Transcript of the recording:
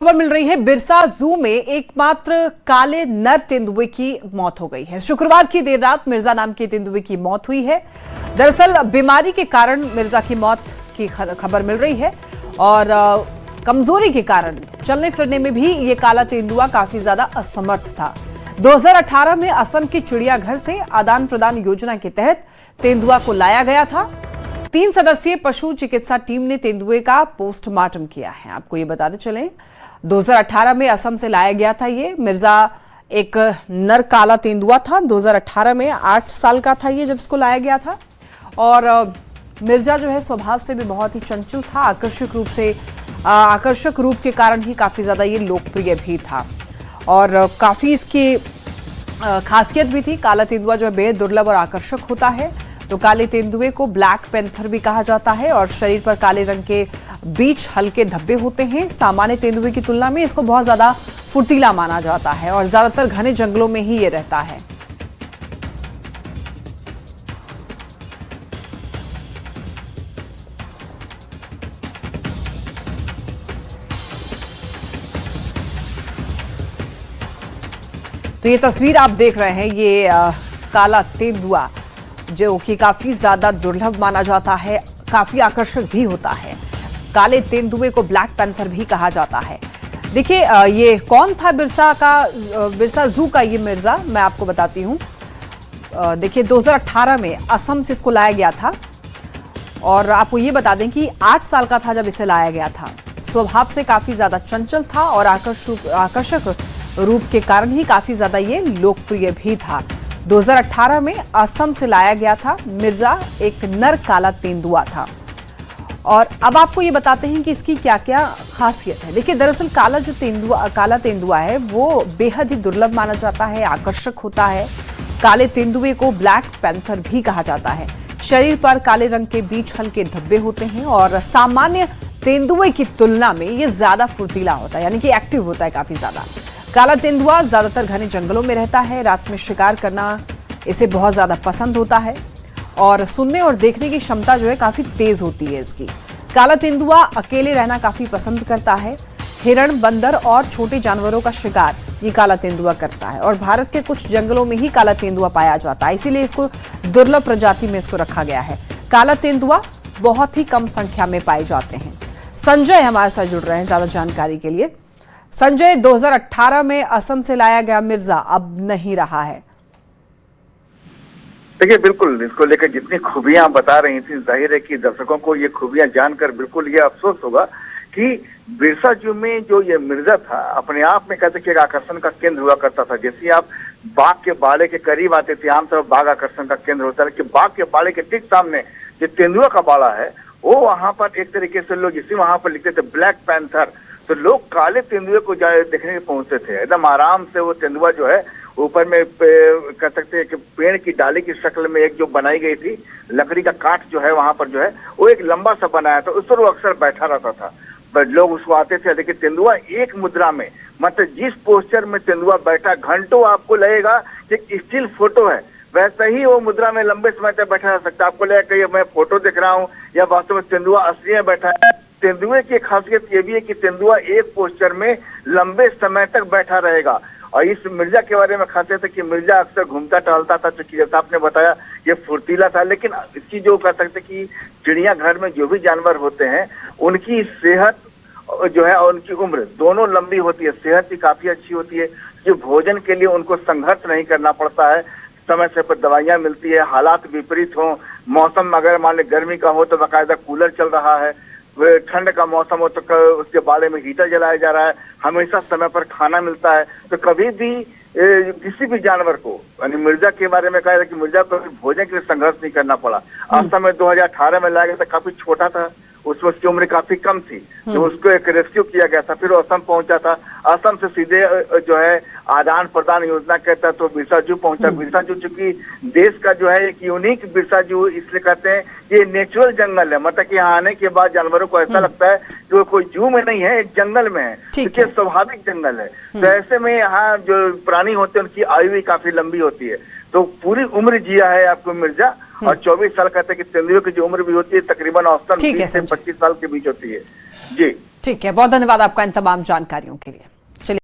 खबर मिल रही है बिरसा जू में एकमात्र काले नर तेंदुए की मौत हो गई है। शुक्रवार की देर रात मिर्जा नाम के तेंदुए की मौत हुई है। दरअसल बीमारी के कारण मिर्जा की मौत की खबर मिल रही है और कमजोरी के कारण चलने फिरने में भी ये काला तेंदुआ काफी ज्यादा असमर्थ था। 2018 में असम के चिड़ियाघर से आदान प्रदान योजना के तहत तेंदुआ को लाया गया था। 3 सदस्यीय पशु चिकित्सा टीम ने तेंदुए का पोस्टमार्टम किया है। आपको ये बताते चलें 2018 में असम से लाया गया था। ये मिर्जा एक नर काला तेंदुआ था। 2018 में 8 साल का था ये जब इसको लाया गया था। और मिर्जा जो है स्वभाव से भी बहुत ही चंचल था। आकर्षक रूप के कारण ही काफी ज्यादा ये लोकप्रिय भी था और काफी इसकी खासियत भी थी। काला तेंदुआ जो है बेहद दुर्लभ और आकर्षक होता है। तो काले तेंदुए को ब्लैक पैंथर भी कहा जाता है और शरीर पर काले रंग के बीच हल्के धब्बे होते हैं। सामान्य तेंदुए की तुलना में इसको बहुत ज्यादा फुर्तीला माना जाता है और ज्यादातर घने जंगलों में ही ये रहता है। तो ये तस्वीर आप देख रहे हैं, ये काला तेंदुआ जो कि काफी ज्यादा दुर्लभ माना जाता है, काफी आकर्षक भी होता है। काले तेंदुए को ब्लैक पैंथर भी कहा जाता है। देखिए ये कौन था बिरसा जू का ये मिर्जा, मैं आपको बताती हूँ। देखिए 2018 में असम से इसको लाया गया था और आपको ये बता दें कि 8 साल का था जब इसे लाया गया था। स्वभाव से काफी ज्यादा चंचल था और आकर्षक रूप के कारण ही काफी ज्यादा ये लोकप्रिय भी था। 2018 में असम से लाया गया था। मिर्जा एक नर काला तेंदुआ था और अब आपको ये बताते हैं कि इसकी क्या क्या खासियत है। देखिए दरअसल काला तेंदुआ है वो बेहद ही दुर्लभ माना जाता है, आकर्षक होता है। काले तेंदुए को ब्लैक पैंथर भी कहा जाता है। शरीर पर काले रंग के बीच हल्के धब्बे होते हैं और सामान्य तेंदुए की तुलना में ये ज्यादा फुर्तीला होता है, यानी कि एक्टिव होता है काफी ज्यादा। काला तेंदुआ ज्यादातर घने जंगलों में रहता है। रात में शिकार करना इसे बहुत ज्यादा पसंद होता है और सुनने और देखने की क्षमता जो है काफी तेज होती है इसकी। काला तेंदुआ अकेले रहना काफी पसंद करता है। हिरण, बंदर और छोटे जानवरों का शिकार ये काला तेंदुआ करता है और भारत के कुछ जंगलों में ही काला तेंदुआ पाया जाता है, इसीलिए इसको दुर्लभ प्रजाति में इसको रखा गया है। काला तेंदुआ बहुत ही कम संख्या में पाए जाते हैं। संजय हमारे साथ जुड़ रहे हैं ज्यादा जानकारी के लिए। संजय, 2018 में असम से लाया गया मिर्जा अब नहीं रहा है। देखिए बिल्कुल इसको लेकर जितनी खूबियां बता रही थी, जाहिर है कि दर्शकों को ये खूबियां जानकर बिल्कुल ये अफसोस होगा कि बिरसा जू में जो ये मिर्जा था अपने आप में कहते कि एक आकर्षण का केंद्र हुआ करता था। जैसे आप बाघ के बाड़े के करीब आते थे, आमतौर बाघ आकर्षण का केंद्र होता है कि बाघ के बाड़े के ठीक सामने जो तेंदुआ का बाड़ा है वो वहां पर एक तरीके से लोग इसी वहां पर लिखते थे ब्लैक पैंथर। तो लोग काले तेंदुए को देखने के पहुंचते थे। एकदम आराम से वो तेंदुआ जो है ऊपर में कह सकते हैं कि पेड़ की डाली की शक्ल में एक जो बनाई गई थी लकड़ी का काट जो है वहां पर जो है वो एक लंबा सा बनाया था, उस पर वो अक्सर बैठा रहता था। लोग उसको आते थे। लेकिन तेंदुआ एक मुद्रा में, मतलब जिस पोस्चर में तेंदुआ बैठा घंटों आपको लगेगा कि स्टिल फोटो है, वैसे ही वो मुद्रा में लंबे समय तक बैठा रह सकता है। आपको लगेगा कि मैं फोटो देख रहा हूँ या वास्तव में तेंदुआ असली में बैठा है। तेंदुए की खासियत ये भी है कि तेंदुआ एक पोस्चर में लंबे समय तक बैठा रहेगा। और इस मिर्जा के बारे में खासियत है कि मिर्जा अक्सर घूमता टहलता था, क्योंकि जैसा आपने बताया ये फुर्तीला था। लेकिन इसकी जो कह सकते कि चिड़ियाघर में जो भी जानवर होते हैं उनकी सेहत जो है और उनकी उम्र दोनों लंबी होती है। सेहत भी काफी अच्छी होती है कि भोजन के लिए उनको संघर्ष नहीं करना पड़ता है, समय से पर दवाइयाँ मिलती है। हालात विपरीत हो, मौसम अगर मान ली गर्मी का हो तो बाकायदा कूलर चल रहा है, ठंड का मौसम हो तो उसके बारे में हीटर जलाया जा रहा है, हमेशा समय पर खाना मिलता है। तो कभी भी किसी भी जानवर को, यानी मिर्जा के बारे में कहा जाए कि मिर्जा को भोजन के लिए संघर्ष नहीं करना पड़ा। असम में 2018 में लाया गया था, काफी छोटा था, उसमें उसकी उम्र काफी कम थी, तो उसको एक रेस्क्यू किया गया था। फिर वो असम पहुंचा था। असम से सीधे जो है आदान प्रदान योजना के तहत तो बिरसा जू पहुंचा। बिरसा जू चूंकि देश का जो है एक यूनिक बिरसा जू इसलिए कहते हैं ये नेचुरल जंगल है, मतलब कि यहाँ आने के बाद जानवरों को ऐसा लगता है कि वो कोई जू में नहीं है, एक जंगल में है, क्योंकि स्वाभाविक जंगल है। तो ऐसे में यहाँ जो प्राणी होते हैं उनकी आयु भी काफी लंबी होती है। तो पूरी उम्र जिया है आपको मिर्जा और 24 साल कहते हैं कि तेंदुए की जो उम्र भी होती है तकरीबन औसतन ठीक है 20 से संजय। 25 साल के बीच होती है। जी ठीक है, बहुत धन्यवाद आपका इन तमाम जानकारियों के लिए।